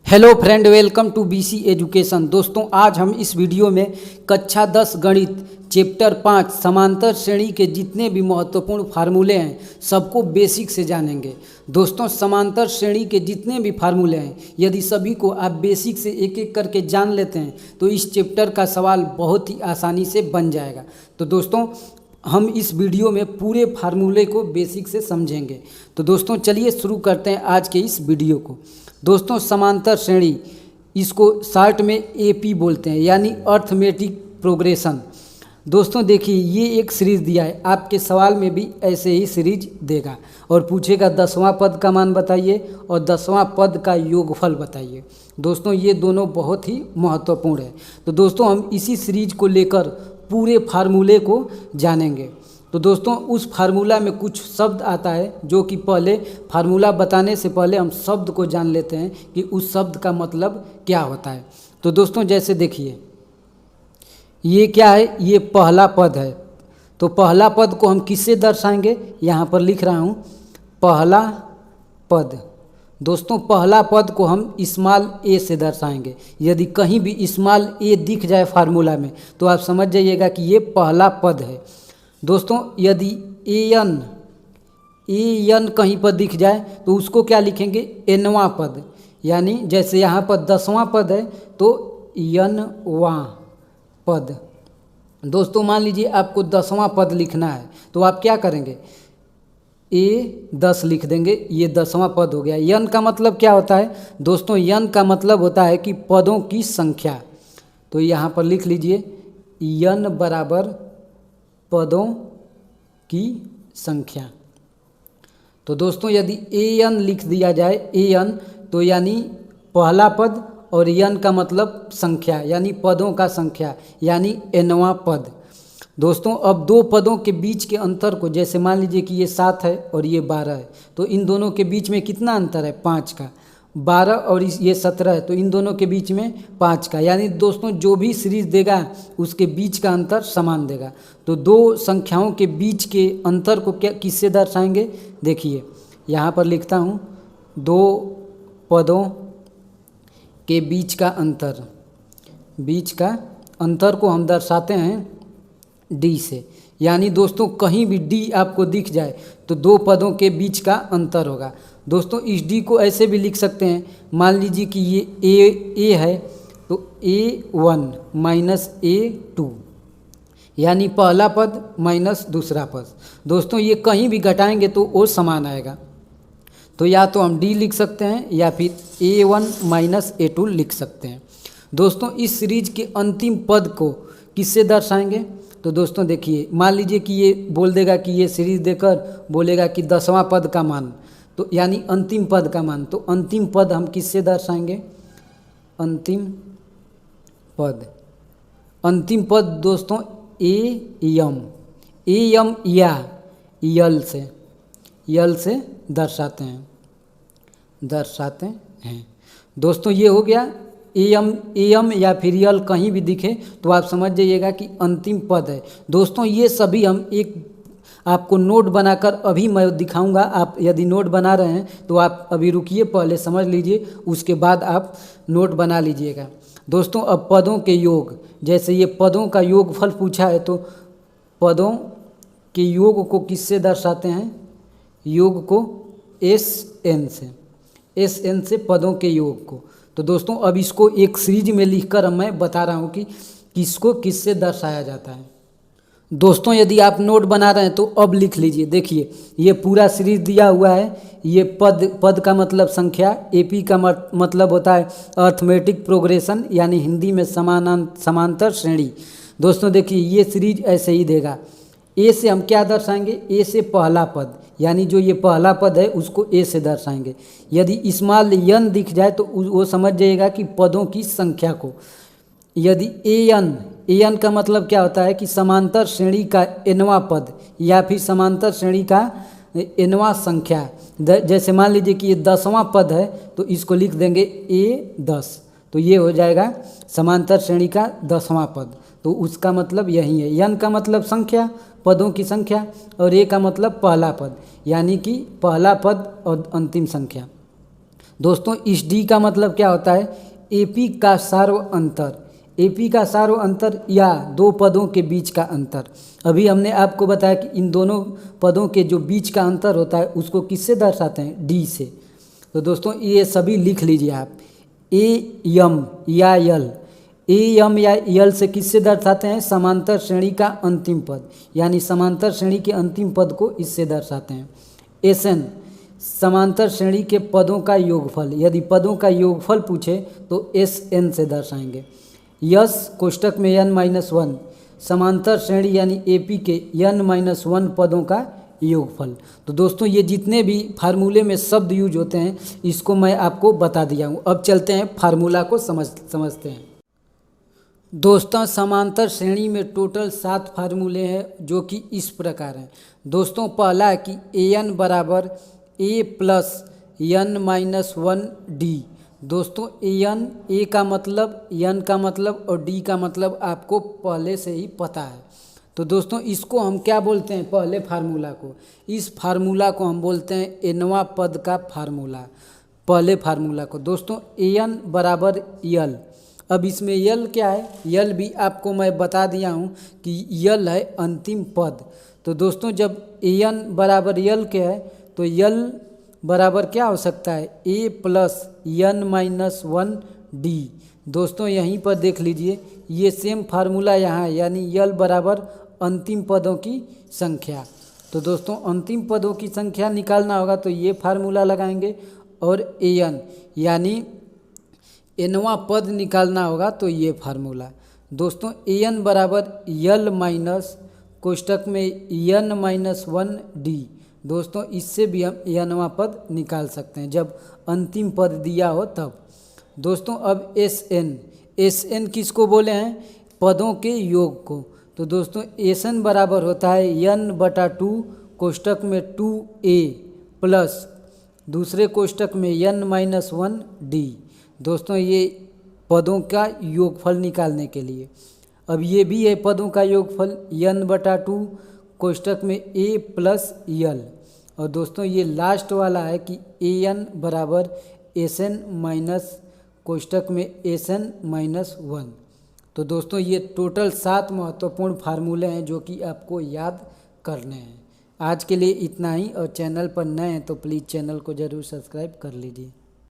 Hello friend, welcome to BC education. दोस्तों, आज हम इस वीडियो में कक्षा 10 गणित चैप्टर 5 समांतर श्रेणी के जितने भी महत्वपूर्ण फार्मूले हैं सबको बेसिक से जानेंगे। दोस्तों, समांतर श्रेणी के जितने भी फार्मूले हैं यदि सभी को आप बेसिक से एक एक करके जान लेते हैं तो इस चैप्टर का सवाल बहुत ही आसानी से बन जाएगा। तो दोस्तों, हम इस वीडियो में पूरे फार्मूले को बेसिक से समझेंगे। तो दोस्तों, चलिए शुरू करते हैं आज के इस वीडियो को। दोस्तों, समांतर श्रेणी, इसको शॉर्ट में एपी बोलते हैं, यानी अर्थमेटिक प्रोग्रेशन। दोस्तों देखिए, ये एक सीरीज दिया है, आपके सवाल में भी ऐसे ही सीरीज देगा और पूछेगा 10वां पद का मान बताइए और 10वां पद का योगफल बताइए। दोस्तों, ये दोनों बहुत ही महत्वपूर्ण है। तो दोस्तों, हम इसी सीरीज को लेकर पूरे फार्मूले को जानेंगे। तो दोस्तों, उस फार्मूला में कुछ शब्द आता है जो कि पहले फार्मूला बताने से पहले हम शब्द को जान लेते हैं कि उस शब्द का मतलब क्या होता है। तो दोस्तों, जैसे देखिए, ये क्या है, ये पहला पद है। तो पहला पद को हम किससे दर्शाएंगे, यहाँ पर लिख रहा हूँ पहला पद। दोस्तों, पहला पद को हम स्मॉल ए से दर्शाएंगे। यदि कहीं भी स्मॉल ए दिख जाए फार्मूला में तो आप समझ जाइएगा कि ये पहला पद है। दोस्तों, यदि एन कहीं पर दिख जाए तो उसको क्या लिखेंगे, एनवां पद। यानी जैसे यहाँ पर 10वां पद है तो एनवां पद। दोस्तों, मान लीजिए आपको 10वां पद लिखना है तो आप क्या करेंगे, A10 लिख देंगे, ये 10वां पद हो गया। यन का मतलब क्या होता है दोस्तों, यन का मतलब होता है कि पदों की संख्या। तो यहाँ पर लिख लीजिए यन बराबर पदों की संख्या। तो दोस्तों, यदि an लिख दिया जाए, an तो यानी पहला पद और यन का मतलब संख्या, यानी पदों का संख्या, यानी nवां पद। दोस्तों, अब दो पदों के बीच के अंतर को, जैसे मान लीजिए कि ये 7 है और ये 12 है, तो इन दोनों के बीच में कितना अंतर है, 5 का। 12 और ये 17 है तो इन दोनों के बीच में 5 का। यानी दोस्तों, जो भी सीरीज देगा उसके बीच का अंतर समान देगा। तो दो संख्याओं के बीच के अंतर को क्या किससे दर्शाएंगे, देखिए यहाँ पर लिखता हूँ, दो पदों के बीच का अंतर को हम दर्शाते हैं डी से। यानी दोस्तों, कहीं भी डी आपको दिख जाए तो दो पदों के बीच का अंतर होगा। दोस्तों, इस डी को ऐसे भी लिख सकते हैं, मान लीजिए कि ये ए है तो A1 माइनस A2, यानी पहला पद माइनस दूसरा पद। दोस्तों, ये कहीं भी घटाएंगे तो वो समान आएगा। तो या तो हम डी लिख सकते हैं या फिर A1 माइनस A2 लिख सकते हैं। दोस्तों, इस सीरीज के अंतिम पद को किससे दर्शाएंगे, तो दोस्तों देखिए, मान लीजिए कि ये बोल देगा कि ये सीरीज देकर बोलेगा कि 10वां पद का मान, तो यानी अंतिम पद का मान, तो अंतिम पद हम किससे दर्शाएंगे, अंतिम पद दोस्तों एम या यल से दर्शाते हैं। दोस्तों, ये हो गया एम या फिर यल कहीं भी दिखे तो आप समझ जाइएगा कि अंतिम पद है। दोस्तों, ये सभी हम एक आपको नोट बनाकर अभी मैं दिखाऊंगा। आप यदि नोट बना रहे हैं तो आप अभी रुकिए, पहले समझ लीजिए, उसके बाद आप नोट बना लीजिएगा। दोस्तों, अब पदों के योग, जैसे ये पदों का योगफल पूछा है तो पदों के योग को किससे दर्शाते हैं, योग को SN से पदों के योग को। तो दोस्तों, अब इसको एक सीरीज में लिखकर मैं बता रहा हूँ कि किसको किससे दर्शाया जाता है। दोस्तों, यदि आप नोट बना रहे हैं तो अब लिख लीजिए। देखिए, ये पूरा सीरीज दिया हुआ है। ये पद का मतलब संख्या, AP का मतलब होता है अर्थमेटिक प्रोग्रेशन, यानी हिंदी में समांतर श्रेणी। दोस्तों देखिए, ये सीरीज ऐसे ही देगा। ए से हम क्या दर्शाएंगे, ए से पहला पद, यानी जो ये पहला पद है उसको ए से दर्शाएंगे। यदि स्मॉल यन दिख जाए तो वो समझ जाइएगा कि पदों की संख्या को। यदि एन का मतलब क्या होता है कि समांतर श्रेणी का nवां पद या फिर समांतर श्रेणी का nवां संख्या। जैसे मान लीजिए कि ये 10वां पद है तो इसको लिख देंगे A10, तो ये हो जाएगा समांतर श्रेणी का 10वां पद। तो उसका मतलब यही है। यन का मतलब संख्या, पदों की संख्या, और ए का मतलब पहला पद, यानी कि पहला पद और अंतिम संख्या। दोस्तों इस डी का मतलब क्या होता है, एपी का सार्व अंतर, एपी का सार्व अंतर या दो पदों के बीच का अंतर। अभी हमने आपको बताया कि इन दोनों पदों के जो बीच का अंतर होता है उसको किससे दर्शाते हैं, डी से। तो दोस्तों ये सभी लिख लीजिए आप, ए यम या यल, ए यम या यल से किससे दर्शाते हैं, समांतर श्रेणी का अंतिम पद, यानी समांतर श्रेणी के अंतिम पद को इससे दर्शाते हैं। एस एन, समांतर श्रेणी के पदों का योगफल, यदि पदों का योगफल पूछे तो एस एन से दर्शाएंगे। यस कोष्टक में n-1, समांतर श्रेणी यानी एपी के n-1 पदों का योगफल। तो दोस्तों ये जितने भी फार्मूले में शब्द यूज होते हैं इसको मैं आपको बता दिया हूँ। अब चलते हैं फार्मूला को समझते हैं। दोस्तों समांतर श्रेणी में टोटल 7 फार्मूले हैं जो कि इस प्रकार हैं। दोस्तों पहला है कि an बराबर a प्लस n-1 d। दोस्तों an, a का मतलब, n का मतलब और d का मतलब आपको पहले से ही पता है। तो दोस्तों इसको हम क्या बोलते हैं, पहले फार्मूला को, इस फार्मूला को हम बोलते हैं nवां पद का फार्मूला, पहले फार्मूला को। दोस्तों an बराबर यल, अब इसमें यल क्या है, यल भी आपको मैं बता दिया हूँ कि यल है अंतिम पद। तो दोस्तों जब an बराबर यल क्या है तो यल बराबर क्या हो सकता है, a प्लस n-1 d। दोस्तों यहीं पर देख लीजिए ये सेम फार्मूला यहाँ है, यानी यल बराबर अंतिम पदों की संख्या। तो दोस्तों अंतिम पदों की संख्या निकालना होगा तो ये फार्मूला लगाएंगे, और an यानी nवां पद निकालना होगा तो ये फार्मूला। दोस्तों an बराबर यल माइनस कोष्टक में n-1 d। दोस्तों इससे भी हम nवां पद निकाल सकते हैं जब अंतिम पद दिया हो तब। दोस्तों अब एस एन किसको बोले हैं, पदों के योग को। तो दोस्तों एस एन बराबर होता है n/2 कोष्टक में 2a प्लस दूसरे कोष्टक में n-1 d। दोस्तों ये पदों का योगफल निकालने के लिए। अब ये भी है पदों का योगफल n/2 कोष्टक में a प्लस यल। और दोस्तों ये लास्ट वाला है कि an बराबर एस एन माइनस कोष्टक में Sn-1। तो दोस्तों ये टोटल 7 महत्वपूर्ण फार्मूले हैं जो कि आपको याद करने हैं। आज के लिए इतना ही, और चैनल पर नए हैं तो प्लीज़ चैनल को ज़रूर सब्सक्राइब कर लीजिए।